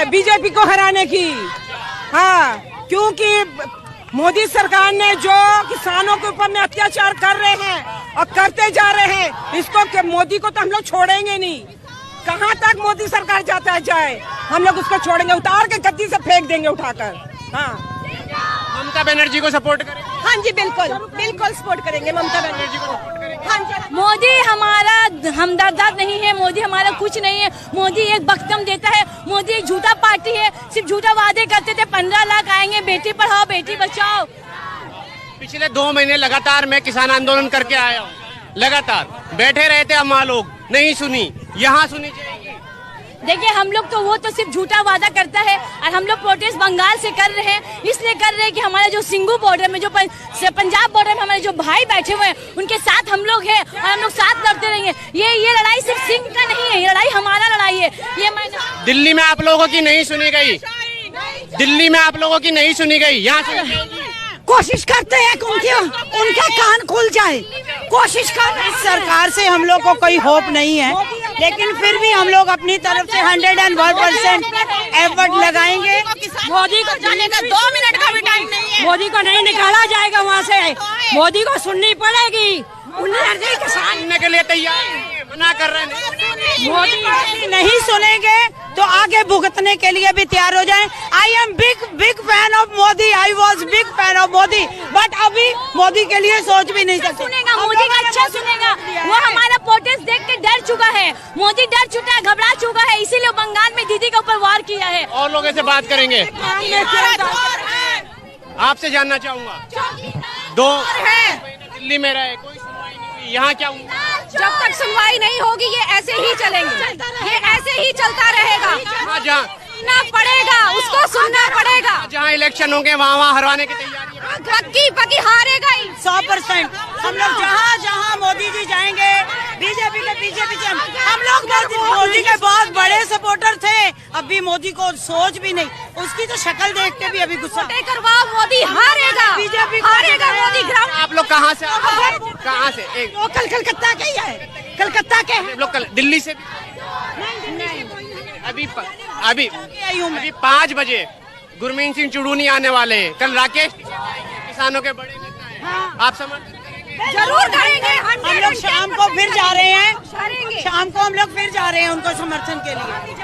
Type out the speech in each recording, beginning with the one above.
है बीजेपी को हराने की। हाँ, क्योंकि मोदी सरकार ने जो किसानों के ऊपर में अत्याचार कर रहे हैं और करते जा रहे हैं, इसको मोदी को तो हम लोग छोड़ेंगे नहीं। कहाँ तक मोदी सरकार जाता है जाए, हम लोग उसको छोड़ेंगे, उतार के गद्दी से फेंक देंगे उठाकर। हाँ, ममता बनर्जी को सपोर्ट करें। हाँ जी, बिल्कुल बिल्कुल सपोर्ट करेंगे ममता बनर्जी को। हाँ जी, मोदी हमारा हमदर्द नहीं है, मोदी हमारा कुछ नहीं है। मोदी एक बख्तम देता है, मोदी एक झूठा पार्टी है, सिर्फ झूठा वादे करते थे। 15 लाख आएंगे, बेटी पढ़ाओ बेटी बचाओ। पिछले 2 महीने लगातार मैं किसान आंदोलन करके आया हूँ, लगातार बैठे रहे थे अम्मा लोग, नहीं सुनी, यहाँ सुनी जाएगी। देखिए, हम लोग तो वो तो सिर्फ झूठा वादा करता है, और हम लोग प्रोटेस्ट बंगाल से कर रहे हैं, इसलिए कर रहे हैं कि हमारा जो सिंगू बॉर्डर में, जो पंजाब बॉर्डर में हमारे जो भाई बैठे हुए हैं, उनके साथ हम लोग हैं और हम लोग साथ लड़ते रहेंगे। ये लड़ाई सिर्फ सिंह का नहीं है, ये लड़ाई हमारा लड़ाई है। ये मैंने दिल्ली में आप लोगों की नहीं सुनी गई, दिल्ली में आप लोगों की नहीं सुनी गई, यहाँ कोशिश करते हैं कि उनका कान खुल जाए, कोशिश कर रहे हैं। सरकार से हम लोग को कोई होप नहीं है, लेकिन फिर भी हम लोग अपनी तरफ से 101% एफर्ट लगाएंगे। मोदी को जाने का 2 मिनट का भी टाइम नहीं है। मोदी को नहीं निकाला जाएगा वहाँ से, मोदी को सुननी पड़ेगी। सुनने के लिए तैयार मना कर रहे हैं। मोदी नहीं सुनेंगे तो आगे भुगतने के लिए भी तैयार हो जाएं। I am big fan of Modi, I was big fan of Modi, but अभी मोदी के लिए सोच भी नहीं सकते। सुनेगा मोदी का, अच्छा सुनेगा। वो हमारा प्रोटेस्ट देख के डर चुका है, मोदी डर चुका है, घबरा चुका है, इसीलिए बंगाल में दीदी के ऊपर वार किया है। और लोगों से बात करेंगे, आपसे जानना चाहूँगा, 2 दिल्ली में रहे, कोई सुनवाई नहीं हुई, यहाँ क्या हुआ? जब तक सुनवाई नहीं होगी ये ऐसे ही चलेंगे, ये ऐसे ही चलता रहेगा। जहाँ सुनना पड़ेगा, उसको सुनना पड़ेगा। जहाँ इलेक्शन होंगे वहाँ हरवाने की तैयारी है। पक्की हारेगा ही 100%। हम लोग जहाँ मोदी जी जाएंगे, बीजेपी के पीछे हम लोग मोदी के बहुत बड़े सपोर्टर थे। अभी मोदी को सोच भी नहीं, उसकी तो शक्ल देख के भी अभी गुस्सा। करवाओ, मोदी हारेगा, बीजेपी हारेगा, मोदी ग्राउंड। आप लोग कहाँ से, कहाँ से? एक लोकल कलकत्ता के ही है, कलकत्ता के हैं। लोकल दिल्ली से भी? अभी 5 बजे गुरमीत सिंह चुड़ूनी आने वाले हैं। कल राकेश किसानों के बड़े नेता हैं, आप समर्थन करेंगे? जरूर करेंगे। हम लोग शाम को फिर जा रहे हैं, शाम को हम लोग फिर जा रहे हैं उनको समर्थन के लिए।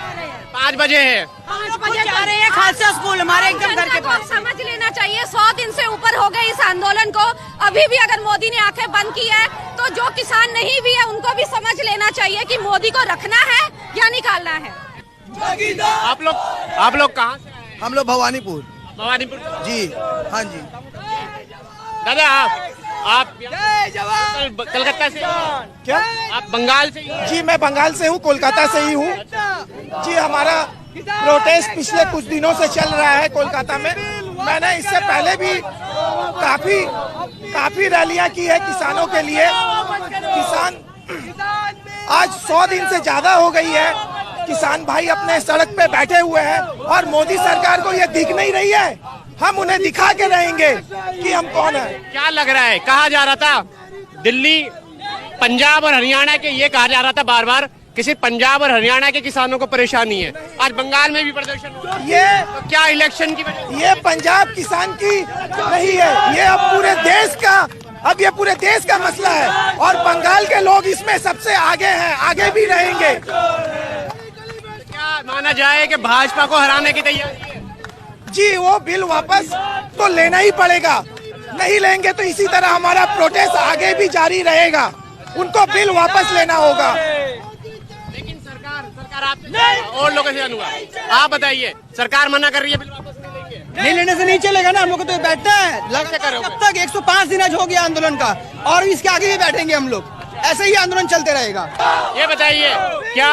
5 बजे है, 5 बजे जा रहे हैं, खालसा स्कूल हमारे एकदम घर के पास। समझ लेना चाहिए, 100 दिन से ऊपर हो गए इस आंदोलन को। अभी भी अगर मोदी ने आंखें बंद की है तो जो किसान नहीं भी है उनको भी समझ लेना चाहिए कि मोदी को रखना है या निकालना है। आप लोग कहाँ से आए? हम लोग भवानीपुर जी। हाँ जी दादा, आप कलकत्ता से? क्या? आप बंगाल से? जी, मैं बंगाल से हूँ, कोलकाता से ही हूँ जी। हमारा प्रोटेस्ट पिछले कुछ दिनों से चल रहा है कोलकाता में। मैंने इससे पहले भी काफी रैलियां की है किसानों के लिए। किसान आज 100 दिन से ज्यादा हो गई है, किसान भाई अपने सड़क पे बैठे हुए हैं और मोदी सरकार को ये दिख नहीं रही है। हम उन्हें दिखा के रहेंगे कि हम कौन है। क्या लग रहा है? कहा जा रहा था दिल्ली, पंजाब और हरियाणा के, ये कहा जा रहा था बार बार कि सिर्फ पंजाब और हरियाणा के किसानों को परेशानी है। आज बंगाल में भी प्रदर्शन हुआ। ये तो क्या इलेक्शन की वजह? ये पंजाब किसान की नहीं है, ये अब पूरे देश का मसला है और बंगाल के लोग इसमें सबसे आगे हैं, आगे भी रहेंगे। क्या माना जाए कि भाजपा को हराने की तैयारी है? जी, वो बिल वापस तो लेना ही पड़ेगा, नहीं लेंगे तो इसी तरह हमारा प्रोटेस्ट आगे भी जारी रहेगा। उनको बिल वापस लेना होगा। लेकिन सरकार आपसे और लोगों से अनुरोध, आप बताइए, सरकार मना कर रही है बिल वापस नहीं लेने से नहीं चलेगा ना। हम लोग को तो बैठना है, कब तक 105 दिन हो गया आंदोलन का, और इसके आगे भी बैठेंगे हम लोग, ऐसे ही आंदोलन चलते रहेगा। ये बताइए, क्या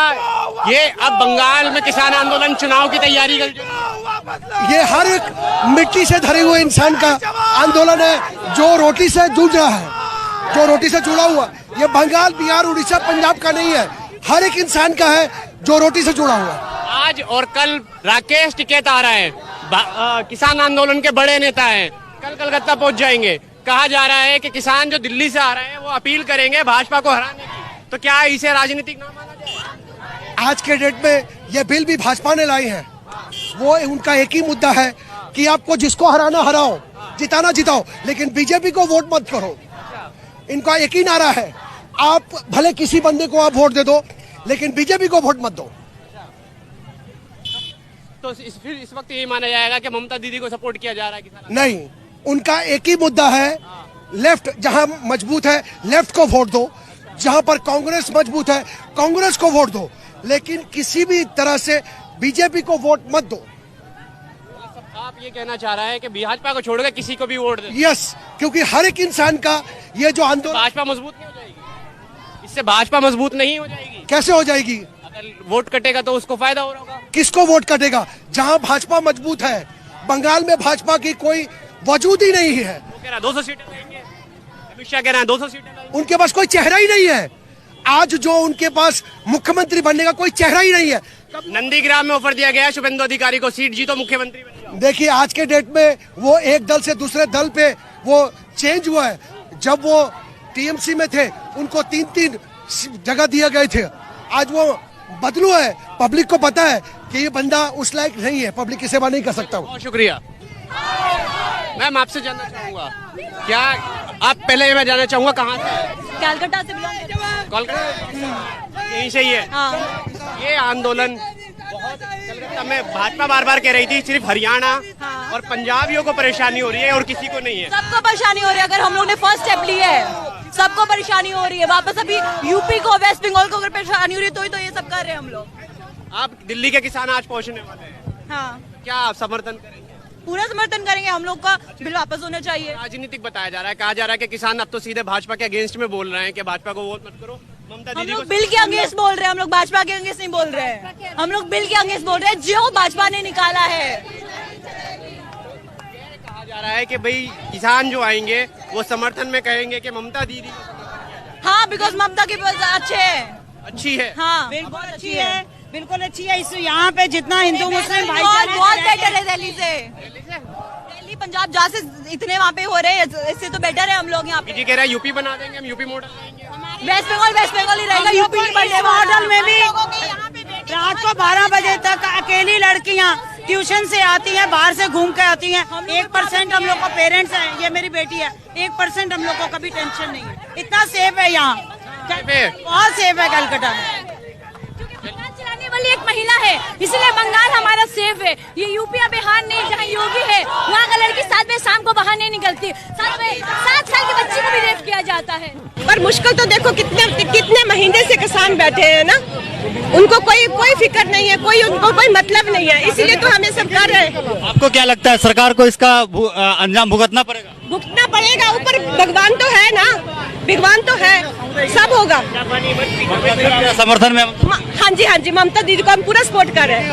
ये अब बंगाल में किसान आंदोलन चुनाव की तैयारी कर? ये हर एक मिट्टी से धरे हुए इंसान का आंदोलन है, जो रोटी से जुड़ रहा है, जो रोटी से जुड़ा हुआ। ये बंगाल, बिहार, उड़ीसा, पंजाब का नहीं है, हर एक इंसान का है जो रोटी से जुड़ा हुआ है। आज और कल राकेश टिकैत आ रहे हैं, किसान आंदोलन के बड़े नेता हैं, कल कलकत्ता पहुंच जाएंगे। कहा जा रहा है कि किसान जो दिल्ली से आ रहे हैं वो अपील करेंगे भाजपा को हराने की। तो क्या इसे राजनीतिक ना माना जाए? आज के डेट में ये बिल भी भाजपा ने लाई है, वो उनका एक ही मुद्दा है कि आपको जिसको हराना हराओ, जिताना जिताओ, लेकिन बीजेपी को वोट मत करो। इनका एक ही नारा है, आप भले किसी बंदे को आप वोट दे दो, लेकिन बीजेपी को वोट मत दो। तो फिर इस वक्त यही माना जाएगा कि ममता दीदी को सपोर्ट किया जा रहा है किसान? नहीं, उनका एक ही मुद्दा है, लेफ्ट जहां मजबूत है लेफ्ट को वोट दो, जहां पर कांग्रेस मजबूत है कांग्रेस को वोट दो, लेकिन किसी भी तरह से बीजेपी को वोट मत दो। आप ये कहना चाह रहे हैं कि भाजपा को छोड़कर किसी को भी वोट दे? यस, क्योंकि हर एक इंसान का ये जो आंदोलन, भाजपा मजबूत नहीं हो जाएगी? इससे भाजपा मजबूत नहीं हो जाएगी? कैसे हो जाएगी? अगर वोट कटेगा तो उसको फायदा हो रहा होगा। किसको वोट कटेगा? जहां भाजपा मजबूत है, बंगाल में भाजपा की कोई वजूद ही नहीं है। वो कह रहा है 200 सीटें लाएंगे, अमित शाह कह रहे हैं 200 सीटें लाएंगे। उनके पास कोई चेहरा ही नहीं है। आज जो उनके पास मुख्यमंत्री बनने का कोई चेहरा ही नहीं है। नंदीग्राम में ऑफर दिया गया है शुभेंदु अधिकारी को, सीट जीतो मुख्यमंत्री बनो। देखिए आज के डेट में वो एक दल से दूसरे दल पे वो चेंज हुआ है। जब वो टीएमसी में थे उनको 3-3 जगह दिए गए थे, आज वो बदलू है। पब्लिक को पता है कि ये बंदा उस लायक नहीं है, पब्लिक की सेवा नहीं कर सकता। बहुत शुक्रिया। मैम आपसे जानना चाहूंगा, क्या आप पहले मैं जानना चाहूंगा कहाँ से? कलकत्ता से बिलोंग करते हैं। कोलकाता यहीं से ही है। हाँ। ये आंदोलन बहुत कलकत्ता में भाजपा बार बार कह रही थी सिर्फ हरियाणा और पंजाबियों को परेशानी हो रही है और किसी को नहीं है। सबको परेशानी हो रही है। अगर हम लोग ने फर्स्ट स्टेप लिया है, सबको परेशानी हो रही है। वापस अभी यूपी को, वेस्ट बंगाल को अगर परेशानी हो रही है तो ही तो ये सब कर रहे हैं हम लोग। आप दिल्ली के किसान आज पहुंचने वाले हैं, हाँ, क्या आप समर्थन करेंगे? पूरा समर्थन करेंगे। हम लोग का बिल वापस होना चाहिए। राजनीतिक बताया जा रहा है, कहा जा रहा है कि किसान अब तो सीधे भाजपा के अगेंस्ट में बोल रहे हैं कि भाजपा को वोट मत करो, ममता हम दीदी लोग को। बिल के अगेंस्ट बोल रहे हैं, हम लोग भाजपा के अगेंस्ट नहीं बोल रहे हैं। हम लोग बिल के अगेंस्ट बोल रहे हैं जो भाजपा ने निकाला है। कहा जा रहा है कि भाई किसान जो आएंगे वो समर्थन में कहेंगे कि ममता दीदी हाँ, बिकॉज ममता की अच्छे है, अच्छी है। हाँ, बिल्कुल अच्छी है, बिल्कुल अच्छी है। इस यहाँ पे जितना हिंदू मुस्लिम भाईचारा बहुत बेटर है दिल्ली से। दिल्ली पंजाब जहाँ से इतने वहाँ पे हो रहे हैं, इससे तो बेटर है हम लोग यहाँ पे। जी कह रहा है यूपी बना देंगे, हम यूपी मॉडल लाएंगे। वेस्ट बंगाल ही रहेगा, यूपी नहीं बढ़ने मॉडल में भी रात को 12 बजे तक अकेली लड़कियाँ ट्यूशन से आती हैं, बाहर से घूम के आती हैं। 1% हम लोग को पेरेंट्स हैं, ये मेरी बेटी है, 1% हम लोग को कभी टेंशन नहीं है। इतना सेफ है यहाँ, बहुत सेफ है कलकत्ता में। चलाने वाली एक महिला है, इसलिए बंगाल हमारा सेफ है। ये यूपी या बिहार नहीं, जहाँ योगी है वहाँ का लड़की 7 बजे शाम को बाहर नहीं निकलती। 7 साल की बच्ची को भी रेप किया जाता है। पर मुश्किल तो देखो कितने महीने से किसान बैठे हैं ना, उनको कोई फिक्र नहीं है, उनको कोई मतलब नहीं है, इसीलिए तो हमें सब कर रहे हैं। आपको क्या लगता है सरकार को इसका अंजाम भुगतना पड़ेगा? भुगतना पड़ेगा, ऊपर भगवान तो है ना, भगवान तो है, सब होगा। समर्थन में हाँ जी, ममता दीदी को हम पूरा सपोर्ट कर रहे हैं।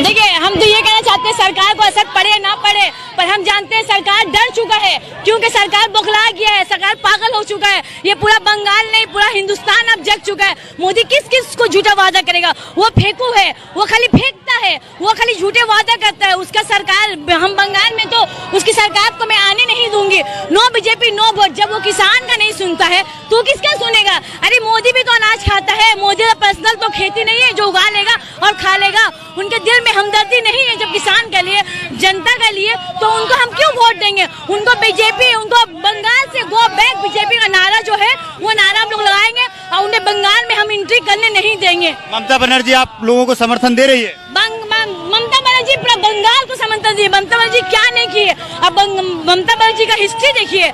देखिए, हम तो ये कहना चाहते हैं सरकार को असर पड़े ना पड़े, पर हम जानते हैं सरकार डर चुका है, क्योंकि सरकार बौखला गया है, सरकार पागल हो चुका है। ये पूरा बंगाल नहीं, पूरा हिंदुस्तान अब जग चुका है। मोदी किस किस को झूठा वादा करेगा? वो फेंकू है, वो खाली फेंकता है, वो खाली झूठे वादा करता है। उसका सरकार, हम बंगाल में तो उसकी सरकार को मैं आने नहीं दूंगी। No BJP no vote. जब वो किसान का नहीं सुनता है तो किसका सुनेगा? अरे मोदी भी तो अनाज खाता है, मोदी का पर्सनल तो खेती नहीं है जो उगा लेगा और खा लेगा। उनके दिल में हमदर्दी नहीं है जब किसान के लिए, जनता के लिए, तो उनको हम क्यों वोट देंगे? उनको बीजेपी, उनको बंगाल से गो बैक बीजेपी का नारा जो है वो नारा हम लोग लगाएंगे और उन्हें बंगाल में हम एंट्री करने नहीं देंगे। ममता बनर्जी आप लोगों को समर्थन दे रही है? ममता बनर्जी पूरा बंगाल को समर्थन दी। ममता बनर्जी क्या नहीं की है? अब ममता बनर्जी का हिस्ट्री देखिए,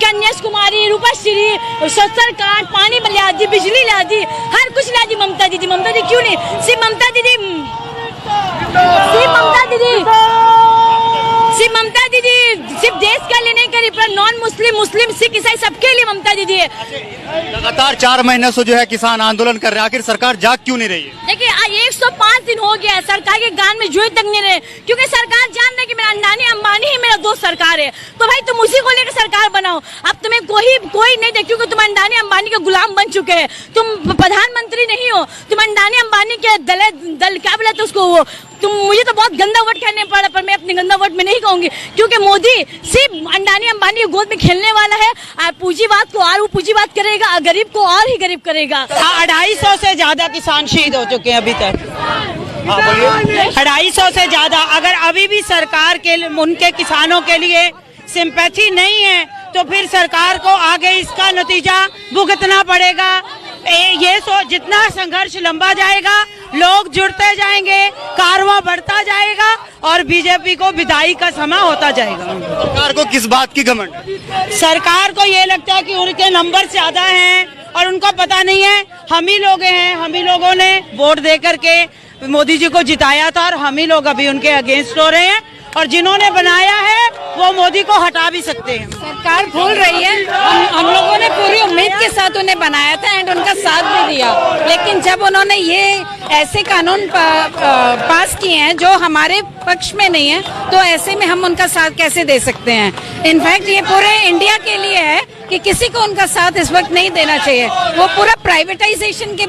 कन्यास कुमारी, रूपाश्री, सत्तर कार्ड, पानी ला दी, बिजली ला दी, हर कुछ ला दी ममता दीदी। ममता दीदी क्यों नहीं? सिर्फ ममता दीदी सिर्फ देश के लिए नहीं करी, पूरा नॉन मुस्लिम सिख ईसाई सबके लिए ममता दीदी है। लगातार 4 महीने से जो है किसान आंदोलन कर रहे हैं, आखिर सरकार जाग क्यों नहीं रही है? देखिए, आज 105 दिन हो गया है, सरकार के गान में जुए तक नहीं रहे, क्योंकि सरकार जान रहे कि मेरा अंडानी अंबानी ही मेरा दोस्त सरकार है। तो भाई तुम उसी को लेकर सरकार बनाओ। अब तुम्हें कोई नहीं देखे, क्योंकि तुम अंडानी अंबानी के गुलाम बन चुके हैं। तुम प्रधानमंत्री नहीं हो, तुम अंडानी अंबानी के दल क्या बोला उसको, वो मुझे तो बहुत गंदा वर्ड कहने पड़ा, पर मैं अपने गंदा वर्ड में नहीं कहूंगी, क्योंकि मोदी सिर्फ अंडानी अंबानी की गोद में खेलने वाला है। और पूंजीवाद को और वो पूंजीवाद करेगा और गरीब को और ही गरीब करेगा। 250 से ज्यादा किसान शहीद हो चुके हैं अभी तक। 250 से ज्यादा। अगर अभी भी सरकार के उनके किसानों के लिए सिंपैथी नहीं है तो फिर सरकार को आगे इसका नतीजा भुगतना पड़ेगा। ये जितना संघर्ष लंबा जाएगा, लोग जुड़ते जाएंगे, कारवां बढ़ता जाएगा और बीजेपी को विदाई का समय होता जाएगा। सरकार को किस बात की घमंड है? सरकार को ये लगता है कि उनके नंबर ज्यादा हैं और उनको पता नहीं है हम ही लोग हैं, हम ही लोगों ने वोट दे करके मोदी जी को जिताया था और हम ही लोग अभी उनके अगेंस्ट हो रहे हैं और जिन्होंने बनाया है वो मोदी को हटा भी सकते हैं। सरकार भूल रही है। हम लोगों ने पूरी उम्मीद के साथ उन्हें बनाया था एंड उनका साथ भी दिया, लेकिन जब उन्होंने ये ऐसे कानून पास किए हैं जो हमारे पक्ष में नहीं है, तो ऐसे में हम उनका साथ कैसे दे सकते हैं। इनफैक्ट ये पूरे इंडिया के लिए है कि किसी को उनका साथ इस वक्त नहीं देना चाहिए। वो पूरा प्राइवेटाइजेशन के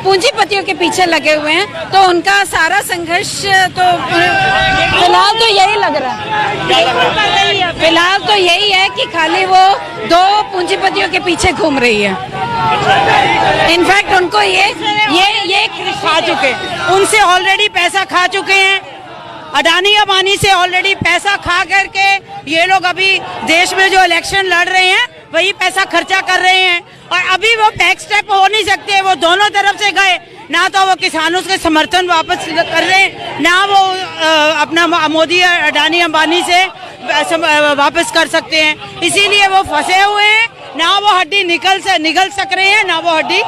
पूंजीपतियों के पीछे लगे हुए हैं, तो उनका सारा संघर्ष तो फिलहाल तो यही लग रहा है। फिलहाल तो यही है कि खाली वो 2 पूंजीपतियों के पीछे घूम रही है। इनफैक्ट उनको ये खा चुके, उनसे ऑलरेडी पैसा खा चुके हैं। अडानी अंबानी से ऑलरेडी पैसा खा करके ये लोग अभी देश में जो इलेक्शन लड़ रहे हैं वही पैसा खर्चा कर रहे हैं और अभी वो बैक स्टेप हो नहीं सकते। वो दोनों तरफ से गए, ना तो वो किसानों के समर्थन वापस कर रहे हैं, ना वो अपना मोदी अडानी अंबानी से वापस कर सकते हैं। इसीलिए वो फंसे हुए हैं, ना वो हड्डी निकल सक रहे हैं, ना वो हड्डी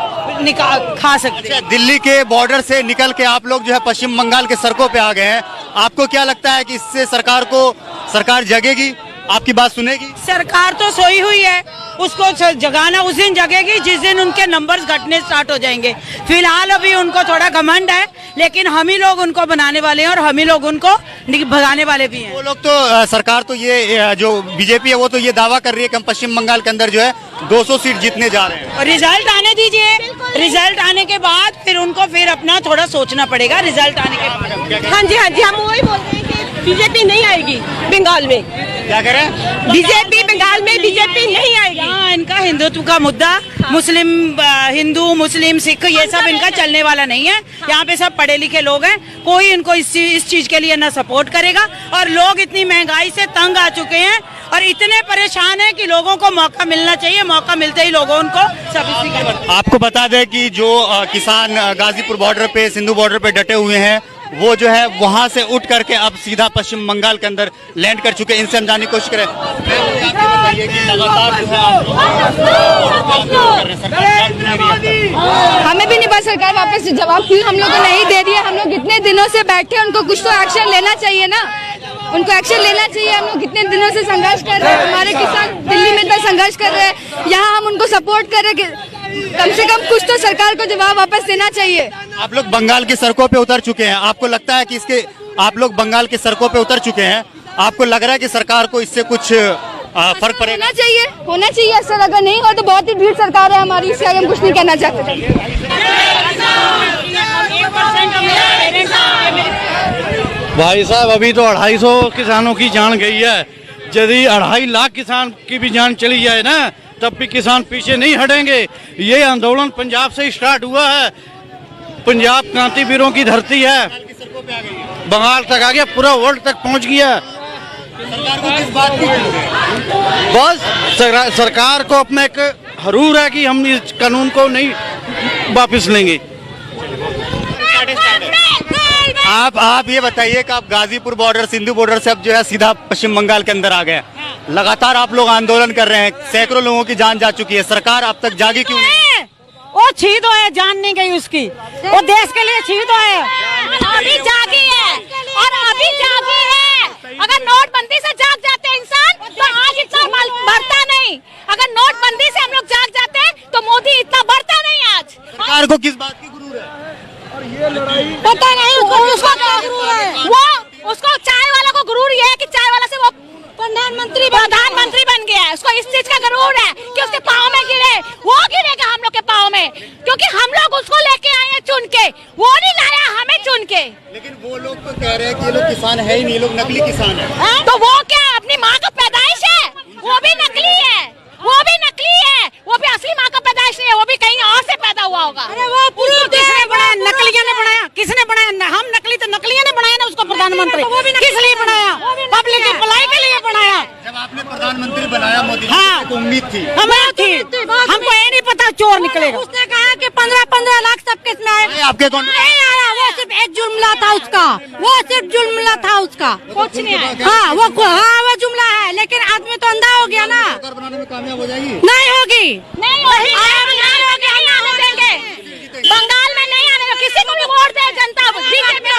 खा सकते हैं। दिल्ली के बॉर्डर से निकल के आप लोग जो है पश्चिम बंगाल के सड़कों पे आ गए हैं। आपको क्या लगता है कि इससे सरकार जगेगी, आपकी बात सुनेगी? सरकार तो सोई हुई है, उसको जगाना उस दिन जगेगी जिस दिन उनके नंबर्स घटने स्टार्ट हो जाएंगे। फिलहाल अभी उनको थोड़ा घमंड है, लेकिन हम ही लोग उनको बनाने वाले हैं और हम ही लोग उनको भगाने वाले भी हैं। वो लोग तो सरकार तो ये जो बीजेपी है वो तो ये दावा कर रही है कि हम पश्चिम बंगाल के अंदर जो है 200 सीट जीतने जा रहे हैं। रिजल्ट आने दीजिए, रिजल्ट आने के बाद फिर उनको फिर अपना थोड़ा सोचना पड़ेगा। रिजल्ट आने के बाद हाँ जी हम वही बोल रहे हैं कि बीजेपी नहीं आएगी बंगाल में। क्या कह रहे हैं? बीजेपी बंगाल में बीजेपी नहीं आएगी। हाँ, इनका हिंदुत्व का मुद्दा, मुस्लिम हिंदू मुस्लिम सिख ये सब इनका चलने वाला नहीं है। यहाँ पे सब पढ़े लिखे लोग हैं, कोई इनको इस चीज के लिए ना सपोर्ट करेगा। और लोग इतनी महंगाई से तंग आ चुके हैं और इतने परेशान हैं कि लोगों को मौका मिलना चाहिए। मौका मिलते ही लोगों उनको सब। आपको बता दें कि जो किसान गाजीपुर बॉर्डर पे, सिंधु बॉर्डर पे डटे हुए हैं, वो जो है वहां से उठ करके अब सीधा पश्चिम बंगाल के अंदर लैंड कर चुके हैं। इनसे हम जानने की कोशिश करें। बताइए कि लगातार जो है हमें भी नहीं पता सरकार वापस जवाब क्यों हम लोग को नहीं दे रही है। हम लोग इतने दिनों से बैठे, उनको कुछ तो एक्शन लेना चाहिए ना, उनको एक्शन लेना चाहिए। हम लोग कितने दिनों से संघर्ष कर रहे हैं, हमारे किसान दिल्ली में इतना संघर्ष कर रहे हैं, यहाँ हम उनको सपोर्ट कर रहे हैं। कम से कम कुछ तो सरकार को जवाब वापस देना चाहिए। आप लोग बंगाल की सड़कों पे उतर चुके हैं, आपको लगता है कि आप लोग बंगाल की सड़कों पे उतर चुके हैं, आपको लग रहा है कि सरकार को इससे कुछ फर्क पड़ेगा? होना चाहिए ऐसा। अगर नहीं हो तो बहुत ही ढीठ सरकार है हमारी, इससे आगे हम कुछ नहीं कहना चाहते। भाई साहब अभी तो 250 किसानों की जान गई है। यदि 2.5 लाख किसान की भी जान चली जाए ना, तब भी किसान पीछे नहीं हटेंगे। ये आंदोलन पंजाब से स्टार्ट हुआ है, पंजाब क्रांतिवीरों की धरती है, बंगाल तक आ गया, पूरा वर्ल्ड तक पहुंच गया। सरकार को किस बात की? बस सरकार को अपना एक हरूर है कि हम इस कानून को नहीं वापस लेंगे। आप ये बताइए कि आप गाजीपुर बॉर्डर, सिंधु बॉर्डर से अब जो है सीधा पश्चिम बंगाल के अंदर आ गए। लगातार आप लोग आंदोलन कर रहे हैं, सैकड़ों लोगों की जान जा चुकी है, सरकार अब तक जागी क्यों नहीं? वो शहीद है, जान नहीं गई उसकी, वो देश के लिए शहीद है। अभी जागी है और अभी जागी है। अगर नोटबंदी से जाग जाते इंसान तो आज इतना बढ़ता नहीं। अगर नोटबंदी से हम लोग जाग जाते तो मोदी इतना बढ़ता नहीं आज। सरकार को किस बात की गुरूर है? पता नहीं उसको क्या गुरूर है। वो उसको चाय वाला को गुरूर ये है कि चाय वाला से वो प्रधानमंत्री बन गया है। उसको इस चीज का गरूर है कि उसके पाँव में गिरे, वो गिरेगा हम लोग के पाँव में, क्योंकि हम लोग उसको लेके आए हैं चुन के, वो नहीं लाया हमें चुन के। लेकिन वो लोग तो कह रहे हैं कि ये लोग किसान है ही नहीं, लोग नकली किसान है। तो वो क्या अपनी माँ का पैदाइश है? वो भी नकली है, वो भी नकली है, वो भी असली माँ का पैदाइश नहीं है, वो भी कहीं और से पैदा हुआ होगा। अरे वो किसने बनाया? नकलियों ने बनाया। किसने बनाया? हम नकली तो नकलियों ने बनाया ना उसको प्रधानमंत्री। किस लिए बनाया? पब्लिक की भलाई के लिए बनाया। जब आपने प्रधानमंत्री बनाया मोदी जी, हाँ। तो उम्मीद थी, हमें थी, हमको ये नहीं पता चोर निकलेगा। उसने कहा कि 15-15 लाख सबके इसमें आए, आपके कौन नहीं आया। वो सिर्फ एक जुमला था उसका, वो सिर्फ जुमला था उसका, कुछ नहीं आया। हाँ वो जुमला है, लेकिन आदमी तो अंधा हो गया ना। सरकार बनाने में कामयाब हो जाएगी? नहीं होगी, नहीं होगी, हम आने देंगे। बंगाल में नहीं आने दो, किसी को भी वोट दे जनता, बीजेपी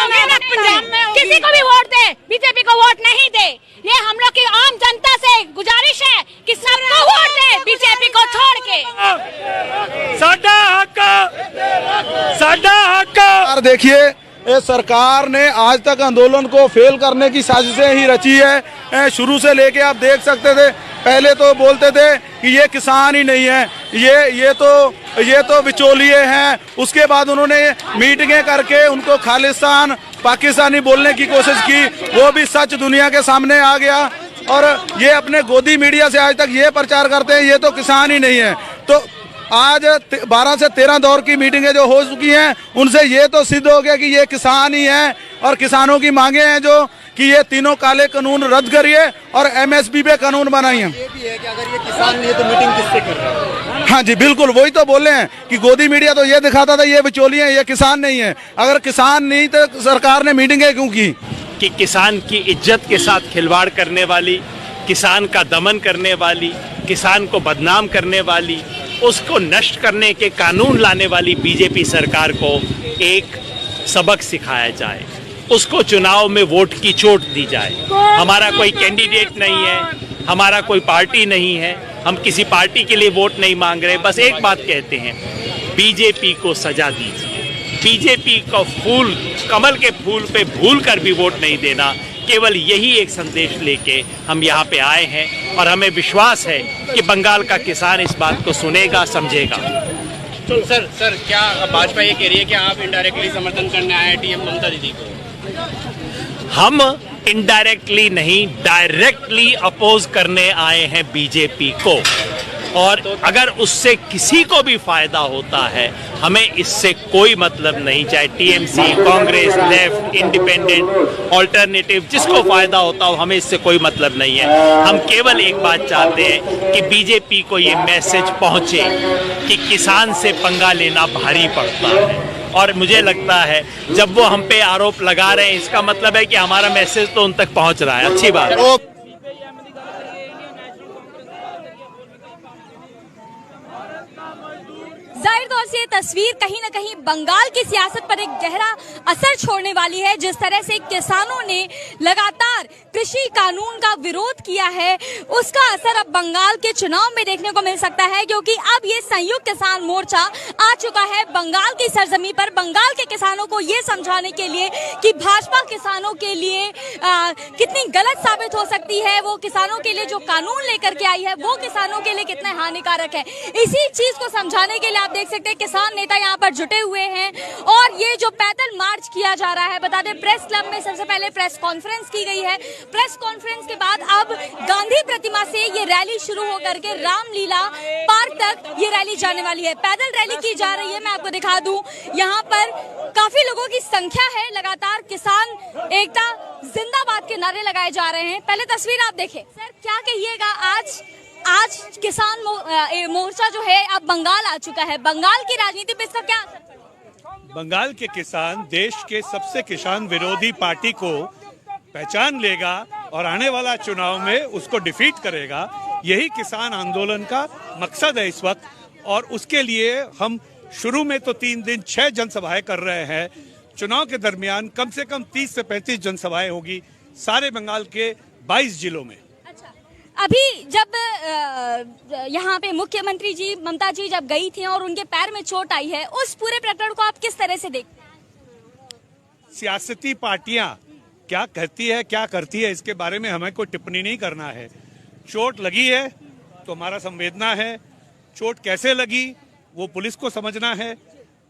किसी को भी वोट दे, बीजेपी को वोट नहीं दे। ये हम लोग की आम जनता से गुजारिश है कि सबको वोट दे, बीजेपी को छोड़ के। साडा हक। देखिए, ये सरकार ने आज तक आंदोलन को फेल करने की साजिशें ही रची है। शुरू से लेके आप देख सकते थे, पहले तो बोलते थे कि ये किसान ही नहीं है, ये तो बिचौलिए हैं। उसके बाद उन्होंने मीटिंगें करके उनको खालिस्तान पाकिस्तानी बोलने की कोशिश की, वो भी सच दुनिया के सामने आ गया। और ये अपने गोदी मीडिया से आज तक ये प्रचार करते हैं ये तो किसान ही नहीं है। तो आज 12 से 13 दौर की मीटिंगें जो हो चुकी हैं, उनसे ये तो सिद्ध हो गया कि ये किसान ही हैं। और किसानों की मांगे हैं जो कि ये तीनों काले कानून रद्द करिए और MSP पे कानून बनाइए। ये भी है कि अगर ये किसान नहीं है तो मीटिंग किससे कर रहे हैं? हाँ जी बिल्कुल, वही तो बोले हैं कि गोदी मीडिया तो ये दिखाता था ये बिचौलिए हैं, ये किसान नहीं है। अगर किसान नहीं तो सरकार ने मीटिंगें क्यों की? कि किसान की इज्जत के साथ खिलवाड़ करने वाली, किसान का दमन करने वाली, किसान को बदनाम करने वाली, उसको नष्ट करने के कानून लाने वाली बीजेपी सरकार को एक सबक सिखाया जाए, उसको चुनाव में वोट की चोट दी जाए। हमारा कोई कैंडिडेट नहीं है, हमारा कोई पार्टी नहीं है, हम किसी पार्टी के लिए वोट नहीं मांग रहे, बस एक बात कहते हैं, बीजेपी को सजा दीजिए। बीजेपी को फूल, कमल के फूल पे भूल कर भी वोट नहीं देना। केवल यही एक संदेश लेके हम यहाँ पे आए हैं और हमें विश्वास है कि बंगाल का किसान इस बात को सुनेगा, समझेगा। तो सर क्या भाजपा ये कह रही है कि आप इनडायरेक्टली समर्थन करने आए हैं TM ममता दीदी को? हम इनडायरेक्टली नहीं, डायरेक्टली अपोज करने आए हैं बीजेपी को। और अगर उससे किसी को भी फायदा होता है, हमें इससे कोई मतलब नहीं, चाहे TMC, Congress, left, independent, alternative, जिसको फायदा होता हो, हमें इससे कोई मतलब नहीं है। हम केवल एक बात चाहते हैं कि बीजेपी को ये मैसेज पहुंचे कि किसान से पंगा लेना भारी पड़ता है। और मुझे लगता है जब वो हम पे आरोप लगा रहे हैं, इसका मतलब है कि हमारा मैसेज तो उन तक पहुंच रहा है। अच्छी बात है। जाहिर तौर से ये तस्वीर कहीं ना कहीं बंगाल की सियासत पर एक गहरा असर छोड़ने वाली है। जिस तरह से किसानों ने लगातार कृषि कानून का विरोध किया है, उसका असर अब बंगाल के चुनाव में देखने को मिल सकता है, क्योंकि अब ये संयुक्त किसान मोर्चा आ चुका है बंगाल की सरजमी पर, बंगाल के किसानों को ये समझाने के लिए कि भाजपा किसानों के लिए कितनी गलत साबित हो सकती है, वो किसानों के लिए जो कानून लेकर के आई है वो किसानों के लिए कितना हानिकारक है। इसी चीज को समझाने के लिए आप देख सकते हैं किसान नेता यहाँ पर जुटे हुए हैं और ये जो पैदल मार्च किया जा रहा है, बता दें प्रेस क्लब में सबसे पहले प्रेस कॉन्फ्रेंस की गई है। प्रेस कॉन्फ्रेंस के बाद अब गांधी प्रतिमा से ये रैली शुरू होकर के रामलीला पार्क तक ये रैली जाने वाली है। पैदल रैली की जा रही है। मैं आपको दिखा दूं, यहाँ पर काफी लोगों की संख्या है। लगातार किसान एकता जिंदाबाद के नारे लगाए जा रहे हैं। पहले तस्वीर आप देखें। सर क्या कहिएगा, आज किसान मोर्चा जो है अब बंगाल आ चुका है, बंगाल की राजनीति पे इसका क्या असर पड़ेगा? बंगाल के किसान देश के सबसे किसान विरोधी पार्टी को पहचान लेगा और आने वाला चुनाव में उसको डिफीट करेगा। यही किसान आंदोलन का मकसद है इस वक्त। और उसके लिए हम शुरू में तो 3 दिन 6 जनसभाएं कर रहे हैं। चुनाव के दरमियान कम से कम 30 से 35 जनसभाएं होगी सारे बंगाल के 22 जिलों में। अभी जब यहाँ पे मुख्यमंत्री जी ममता जी जब गई थी और उनके पैर में चोट आई है, उस पूरे प्रकरण को आप किस तरह से देखते हैं? सियासती पार्टियां क्या कहती है क्या करती है इसके बारे में हमें कोई टिप्पणी नहीं करना है। चोट लगी है तो हमारा संवेदना है, चोट कैसे लगी वो पुलिस को समझना है।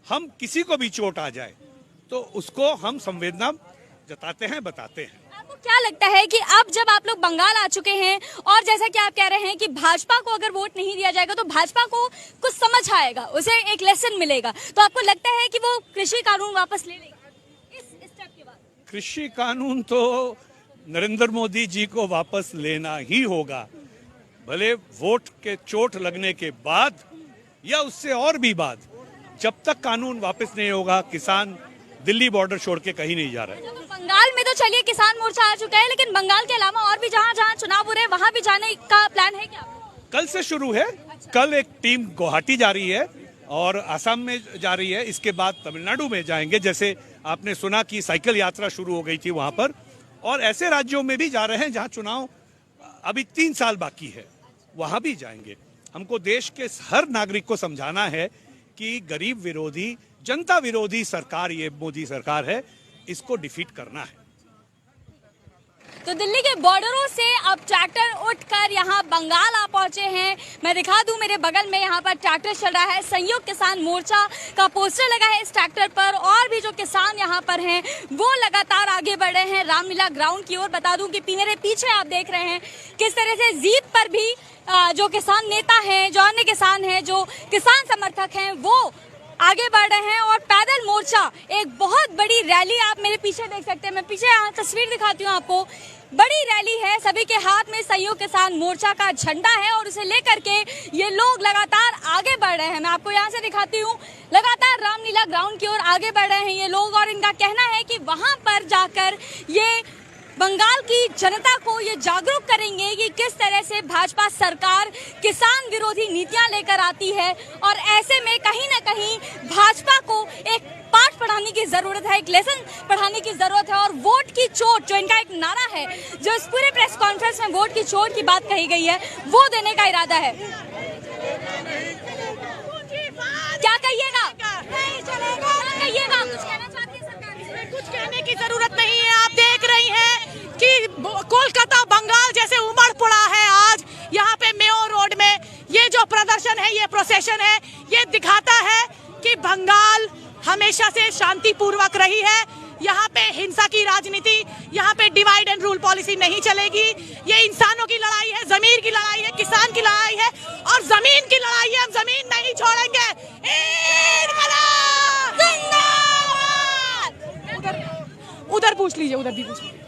हम किसी को भी चोट आ जाए तो उसको हम संवेदना जताते हैं, बताते हैं। आपको क्या लगता है कि अब जब आप लोग बंगाल आ चुके हैं और जैसा कि आप कह रहे हैं कि भाजपा को अगर वोट नहीं दिया जाएगा तो भाजपा को कुछ समझ आएगा, उसे एक लेसन मिलेगा, तो आपको लगता है कि वो कृषि कानून वापस ले लेगा इस स्टेप के बाद? कृषि कानून तो नरेंद्र मोदी जी को वापस लेना ही होगा, भले वोट के चोट लगने के बाद या उससे और भी बाद। जब तक कानून वापस नहीं होगा किसान दिल्ली बॉर्डर छोड़ के कहीं नहीं जा रहा है। बंगाल में तो चलिए किसान मोर्चा आ चुका है, लेकिन बंगाल के अलावा और भी जहाँ जहाँ चुनाव हो रहे हैं वहाँ भी जाने का प्लान है क्या? कल से शुरू है। कल एक टीम गुवाहाटी जा रही है और असम में जा रही है, इसके बाद तमिलनाडु में जाएंगे। जैसे आपने सुना कि साइकिल यात्रा शुरू हो गई थी वहां पर, और ऐसे राज्यों में भी जा रहे हैं जहां चुनाव अभी 3 साल बाकी है, वहां भी जाएंगे। हमको देश के हर नागरिक को समझाना है कि गरीब विरोधी, जनता विरोधी सरकार ये मोदी सरकार है, इसको डिफीट करना है। तो दिल्ली के बॉर्डरों से अब ट्रैक्टर उठकर यहाँ बंगाल आ पहुंचे हैं। मैं दिखा दूं, मेरे बगल में यहाँ पर ट्रैक्टर चल रहा है, संयुक्त किसान मोर्चा का पोस्टर लगा है इस ट्रैक्टर पर, और भी जो किसान यहाँ पर हैं वो लगातार आगे बढ़ रहे हैं रामलीला ग्राउंड की ओर। बता दूं कि मेरे पीछे आप देख रहे हैं किस तरह से जीप पर भी जो किसान नेता हैं, जो अन्य किसान हैं, जो किसान समर्थक हैं, वो आगे बढ़ रहे हैं। और पैदल मोर्चा, एक बहुत बड़ी रैली आप मेरे पीछे देख सकते हैं। मैं पीछे यहाँ तस्वीर दिखाती हूँ आपको, बड़ी रैली है, सभी के हाथ में संयुक्त किसान मोर्चा का झंडा है और उसे लेकर के ये लोग लगातार आगे बढ़ रहे हैं। मैं आपको यहाँ से दिखाती हूँ, लगातार रामलीला ग्राउंड की ओर आगे बढ़ रहे हैं ये लोग, और इनका कहना है कि वहां पर जाकर ये बंगाल की जनता को ये जागरूक करेंगे कि किस तरह से भाजपा सरकार किसान विरोधी नीतियां लेकर आती है, और ऐसे में कहीं ना कहीं भाजपा को एक पाठ पढ़ाने की जरूरत है, एक लेसन पढ़ाने की जरूरत है। और वोट की चोट, जो इनका एक नारा है, जो इस पूरे प्रेस कॉन्फ्रेंस में वोट की चोट की बात कही गई है, वो देने का इरादा है। क्या कहिएगा? नहीं चलेगा। क्या कहिएगा? कुछ कहना चाहती है सरकार से? कुछ कहने की जरूरत नहीं है। आप देख रही हैं कि कोलकाता बंगाल जैसे उमड़ पड़ा है आज यहाँ पे मेयो रोड में। ये जो प्रदर्शन है, ये प्रोसेशन है, ये दिखाता है कि बंगाल हमेशा से शांतिपूर्वक रही है। यहाँ पे हिंसा की राजनीति, यहाँ पे डिवाइड एंड रूल पॉलिसी नहीं चलेगी। ये इंसानों की लड़ाई है, जमीन की लड़ाई है, किसान की लड़ाई है, और जमीन की लड़ाई है। हम जमीन नहीं छोड़ेंगे। उधर पूछ लीजिए, उधर भी पूछ लीजिए।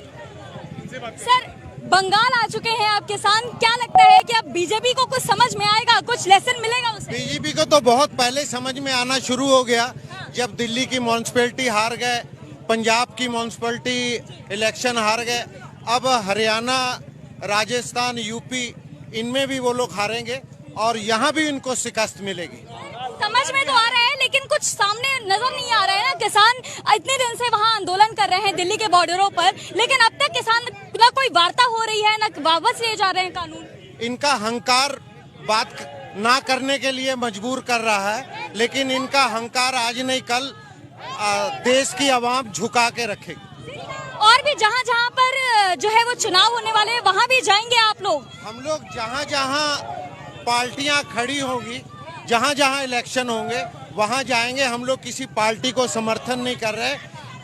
सर, बंगाल आ चुके हैं आप किसान, क्या लगता है कि अब बीजेपी को कुछ समझ में आएगा, कुछ लेसन मिलेगा उससे? बीजेपी को तो बहुत पहले समझ में आना शुरू हो गया, जब दिल्ली की म्यूनिसिपैलिटी हार गए, पंजाब की म्यूनिसिपैलिटी इलेक्शन हार गए, अब हरियाणा, राजस्थान, यूपी, इनमें भी वो लोग हारेंगे और यहाँ भी इनको शिकस्त मिलेगी। समझ में तो आ रहा है, लेकिन कुछ सामने नजर नहीं आ रहा है ना। किसान इतने दिन से वहाँ आंदोलन कर रहे हैं दिल्ली के बॉर्डरों पर, लेकिन अब तक किसान न कोई वार्ता हो रही है, न वापस ले जा रहे हैं कानून। इनका हंकार बात ना करने के लिए मजबूर कर रहा है, लेकिन इनका हंकार आज नहीं कल देश की आवाम झुका के रखेगी। और भी जहाँ जहाँ पर जो है वो चुनाव होने वाले हैं, वहाँ भी जाएंगे आप लोग? हम लोग जहाँ जहाँ पार्टियां खड़ी होंगी, जहाँ जहाँ इलेक्शन होंगे, वहाँ जाएंगे। हम लोग किसी पार्टी को समर्थन नहीं कर रहे।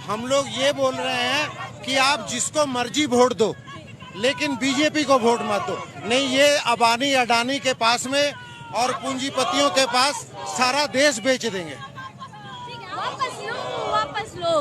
हम लोग ये बोल रहे हैं कि आप जिसको मर्जी वोट दो, लेकिन बीजेपी को वोट मत दो। नहीं, ये अबानी अडानी के पास में और पूंजीपतियों के पास सारा देश बेच देंगे। वापस लो।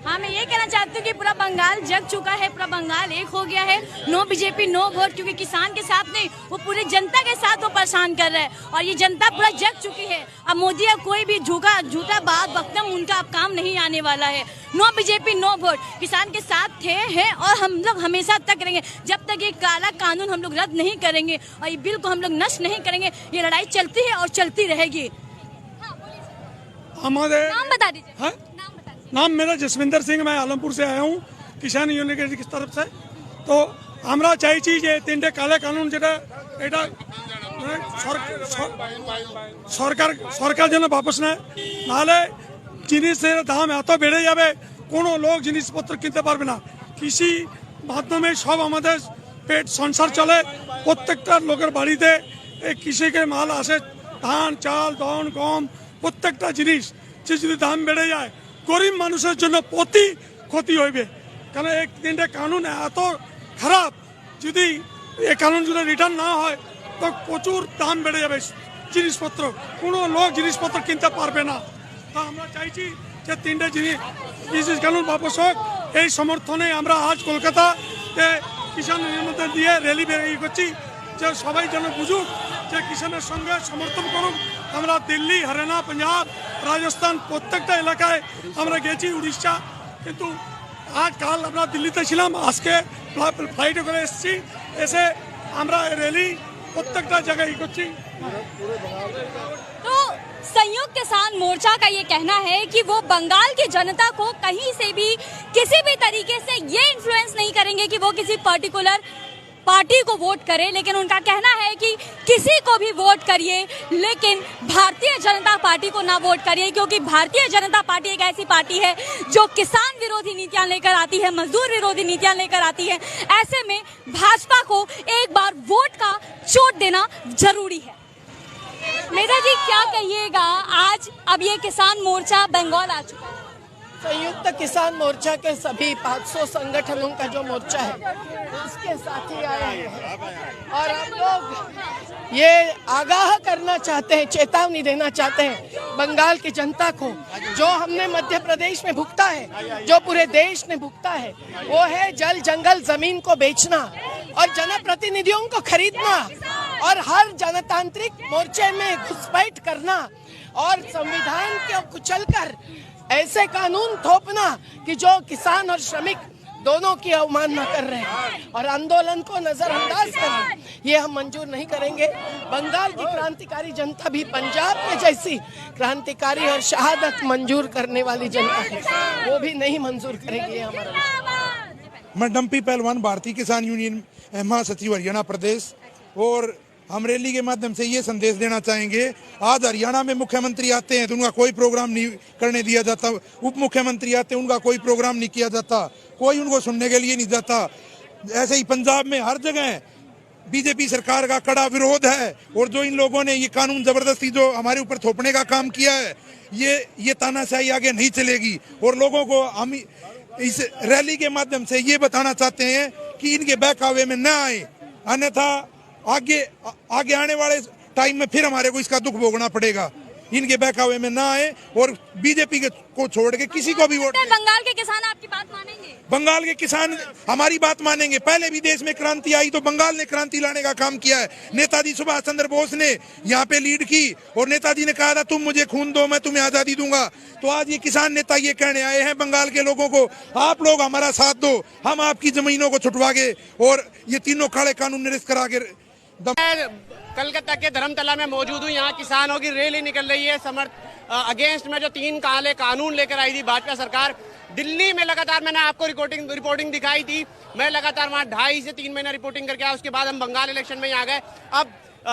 हाँ, मैं ये कहना चाहती हूँ कि पूरा बंगाल जग चुका है, पूरा बंगाल एक हो गया है। नो बीजेपी नो वोट, क्योंकि किसान के साथ नहीं, वो पूरी जनता के साथ वो परेशान कर रहे हैं, और ये जनता पूरा जग चुकी है। अब मोदी अब कोई भी झूठा बात बकदम उनका अब काम नहीं आने वाला है। नो बीजेपी नो वोट, किसान के साथ थे हैं और हम लोग हमेशा तक करेंगे जब तक ये काला कानून हम लोग रद्द नहीं करेंगे और ये बिल को हम लोग नष्ट नहीं करेंगे। ये लड़ाई चलती है और चलती रहेगी। हमारे नाम बता दीजिए। नाम मेरा जसविंदर सिंह, मैं आलमपुर से आया हूँ किसान यूनियन की तरफ से। तो हमरा चाहिए যে তিনটে কালে কানুন যেটা এটা সরকার যেন বাপস নেয়, নাহলে জিনিসের দাম এত বেড়ে যাবে কোনো লোক জিনিসপত্র কিনতে পারবে না। কৃষি মাধ্যমে সব আমাদের পেট সংসার চলে। প্রত্যেকটা লোকের বাড়িতে এই কৃষিকে মাল আসে, ধান, চাল, দন, গম, প্রত্যেকটা জিনিস যে যদি দাম বেড়ে যায় গরিব মানুষের জন্য প্রতি ক্ষতি হইবে। কারণ এই তিনটে কানুন এত খারাপ, যদি এই কানুন যদি রিটার্ন না হয় তো প্রচুর দাম বেড়ে যাবে জিনিসপত্র, কোনো লোক জিনিসপত্র কিনতে পারবে না। তা আমরা চাইছি যে তিনটে জিনিস কানুন বাপস হোক। এই সমর্থনে আমরা আজ কলকাতাতে কিষাণ মধ্যে দিয়ে র্যালি বেরিয়ে করছি যে সবাই যেন বুঝুক যে কিষাণের সঙ্গে সমর্থন করুক। আমরা দিল্লি, হরিয়ানা, পাঞ্জাব, রাজস্থান প্রত্যেকটা এলাকায় আমরা গেছি, উড়িষ্যা, কিন্তু আজ কাল আমরা দিল্লিতে ছিলাম, আজকে ফ্লাইটে করে এসেছি। এসে আমরা র্যালি প্রত্যেকটা জায়গায় করছি। तो संयुक्त किसान मोर्चा का ये कहना है कि वो बंगाल की जनता को कहीं से भी किसी भी तरीके से ये इन्फ्लुएंस नहीं करेंगे कि वो किसी पर्टिकुलर पार्टी को वोट करे, लेकिन उनका कहना है कि किसी को भी वोट करिए लेकिन भारतीय जनता पार्टी को ना वोट करिए, क्योंकि भारतीय जनता पार्टी एक ऐसी पार्टी है जो किसान विरोधी नीतियां लेकर आती है, मजदूर विरोधी नीतियां लेकर आती है। ऐसे में भाजपा को एक बार वोट का चोट देना जरूरी है। नेताजी क्या कहिएगा, आज अब ये किसान मोर्चा बंगाल आ चुका है। संयुक्त किसान मोर्चा के सभी 500 संगठनों का जो मोर्चा है उसके साथी आए हैं और हम लोग ये आगाह करना चाहते हैं, चेतावनी देना चाहते हैं बंगाल की जनता को। जो हमने मध्य प्रदेश में भुगता है, जो पूरे देश ने भुगता है, वो है जल, जंगल, जमीन को बेचना और जनप्रतिनिधियों को खरीदना और हर जनतांत्रिक मोर्चे में घुसपैठ करना और संविधान को कुचलकर ऐसे कानून थोपना कि जो किसान और श्रमिक दोनों की अवमानना कर रहे हैं और आंदोलन को नजरअंदाज कर रहे हैं, ये हम मंजूर नहीं करेंगे। बंगाल की क्रांतिकारी जनता भी पंजाब में जैसी क्रांतिकारी और शहादत मंजूर करने वाली जनता है, वो भी नहीं मंजूर करेगी। ये हमारा मैं डम्पी पहलवान, भारतीय किसान यूनियन महासचिव हरियाणा प्रदेश, और हम रैली के माध्यम से ये संदेश देना चाहेंगे। आज हरियाणा में मुख्यमंत्री आते हैं तो उनका कोई प्रोग्राम नहीं करने दिया जाता, उप मुख्यमंत्री आते हैं उनका कोई प्रोग्राम नहीं किया जाता, कोई उनको सुनने के लिए नहीं जाता। ऐसे ही पंजाब में हर जगह बीजेपी सरकार का कड़ा विरोध है और जो इन लोगों ने ये कानून जबरदस्ती जो हमारे ऊपर थोपने का काम किया है, ये तानाशाही आगे नहीं चलेगी। और लोगों को हम इस रैली के माध्यम से ये बताना चाहते हैं कि इनके बहकावे में न आए, अन्यथा आगे आने वाले टाइम में फिर हमारे को इसका दुख भोगना पड़ेगा। इनके बहकावे में ना आए और बीजेपी को छोड़ के किसी को भी वोट। बंगाल के किसान आपकी बात मानेंगे? बंगाल के किसान हमारी बात मानेंगे। पहले भी देश में क्रांति आई तो बंगाल ने क्रांति लाने का काम किया है। नेताजी सुभाष चंद्र बोस ने यहाँ पे लीड की और नेताजी ने कहा था तुम मुझे खून दो मैं तुम्हें आजादी दूंगा। तो आज ये किसान नेता ये कहने आए हैं बंगाल के लोगों को, आप लोग हमारा साथ दो, हम आपकी जमीनों को छुटवा के और ये तीनों काले कानून निरस्त करा के। कलकत्ता के धर्मतला में मौजूद हूँ। यहाँ किसानों की रैली निकल रही है अगेंस्ट में जो 3 काले कानून लेकर आई थी भाजपा सरकार। दिल्ली में लगातार मैंने आपको रिपोर्टिंग दिखाई थी, मैं लगातार वहाँ 2.5 से 3 महीना रिपोर्टिंग करके आया। उसके बाद हम बंगाल इलेक्शन में आ गए। अब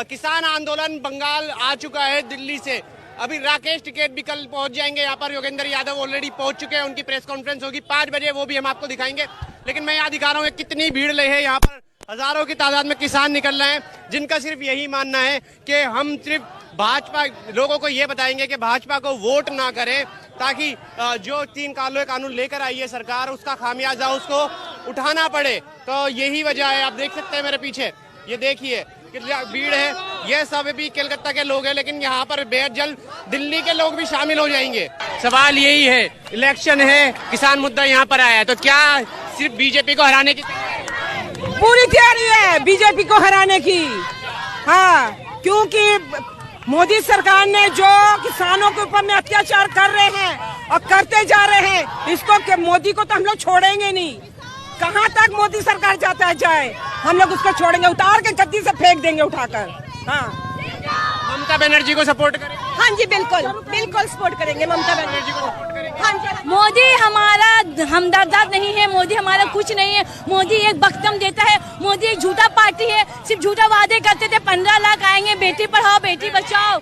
किसान आंदोलन बंगाल आ चुका है दिल्ली से। अभी राकेश टिकैत भी कल पहुंच जाएंगे यहाँ पर, योगेंद्र यादव ऑलरेडी पहुंच चुके हैं, उनकी प्रेस कॉन्फ्रेंस होगी 5 बजे, वो भी हम आपको दिखाएंगे। लेकिन मैं यहाँ दिखा रहा हूँ कितनी भीड़ लगी है यहाँ पर। हजारों की तादाद में किसान निकल रहे हैं जिनका सिर्फ यही मानना है कि हम सिर्फ भाजपा लोगों को ये बताएंगे कि भाजपा को वोट ना करें, ताकि जो 3 काले कानून लेकर आई है सरकार उसका खामियाजा उसको उठाना पड़े। तो यही वजह है। आप देख सकते हैं मेरे पीछे, ये देखिए कितना भीड़ है। ये सब भी कलकत्ता के लोग हैं, लेकिन यहाँ पर बेहद जल्द दिल्ली के लोग भी शामिल हो जाएंगे। सवाल यही है, इलेक्शन है, किसान मुद्दा यहाँ पर आया है, तो क्या सिर्फ बीजेपी को हराने की पूरी तैयारी है बीजेपी को हराने की? हाँ, क्योंकि मोदी सरकार ने जो किसानों के ऊपर में अत्याचार कर रहे हैं और करते जा रहे हैं, इसको मोदी को तो हम लोग छोड़ेंगे नहीं। कहाँ तक मोदी सरकार जाता है जाए, हम लोग उसको छोड़ेंगे, उतार के गद्दी से फेंक देंगे उठाकर। हाँ, ममता बनर्जी को सपोर्ट करें? हाँ जी, बिल्कुल बिल्कुल सपोर्ट करेंगे ममता बनर्जी को। हाँ जी। मोदी हमारा हमदर्द नहीं है, मोदी हमारा कुछ नहीं है। मोदी एक बख्तम देता है, मोदी एक झूठा पार्टी है, सिर्फ झूठा वादे करते थे। 15 लाख आएंगे, बेटी पढ़ाओ बेटी बचाओ,